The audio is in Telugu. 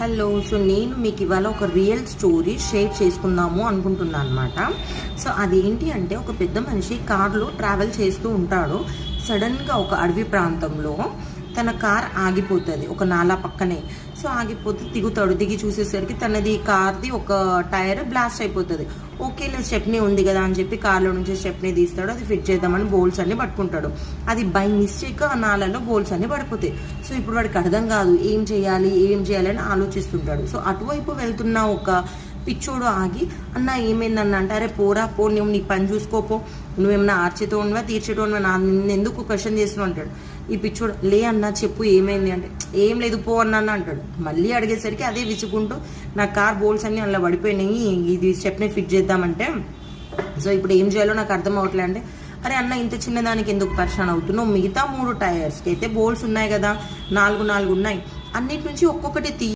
హలో. సో నేను మీకు ఇవాళ ఒక రియల్ స్టోరీ షేర్ చేసుకుందాము అనుకుంటున్నాను అనమాట. సో అదేంటి అంటే, ఒక పెద్ద మనిషి కార్లో ట్రావెల్ చేస్తూ ఉంటాడు. సడన్గా ఒక అడవి ప్రాంతంలో తన కార్ ఆగిపోతుంది ఒక నాలా పక్కనే. సో ఆగిపోతే దిగుతాడు. దిగి చూసేసరికి తనది కార్ది ఒక టైర్ బ్లాస్ట్ అయిపోతుంది. ఓకేలే, స్టెప్నీ ఉంది కదా అని చెప్పి కార్లో నుంచి స్టెప్నీ తీస్తాడు. అది ఫిట్ చేద్దామని బోల్స్ అన్ని పట్టుకుంటాడు. అది బై మిస్టేక్ ఆ నాలలో బోల్స్ అన్ని పడిపోతాయి. సో ఇప్పుడు వాడికి అర్థం కాదు ఏం చేయాలి అని ఆలోచిస్తుంటాడు. సో అటువైపు వెళ్తున్న ఒక పిచ్చోడు ఆగి, అన్న ఏమైందన్న అంటే, అరే పోరా పో, నువ్వు నీ పని చూసుకోపో, నువ్వేమన్నా ఆర్చేతో ఉన్నవా తీర్చేటో ఉన్నవా, నిన్ను ఎందుకు క్వశ్చన్ చేస్తున్నావు అంటాడు. ఈ పిచ్చోడు, లే అన్న చెప్పు ఏమైంది అంటే, ఏం లేదు పో అన్న అంటాడు. మళ్ళీ అడిగేసరికి అదే విసుకుంటూ, నా కార్ బోల్స్ అన్ని అలా పడిపోయినాయి, ఇది స్టెప్ని ఫిట్ చేద్దామంటే, సో ఇప్పుడు ఏం చేయాలో నాకు అర్థం అవ్వట్లే అంటే, అరే అన్న ఇంత చిన్నదానికి ఎందుకు పరిశాన్ అవుతున్నావు, మిగతా 3 టైర్స్కి అయితే బోల్స్ ఉన్నాయి కదా, 4 ఉన్నాయి, అన్నిటి నుంచి ఒక్కొక్కటి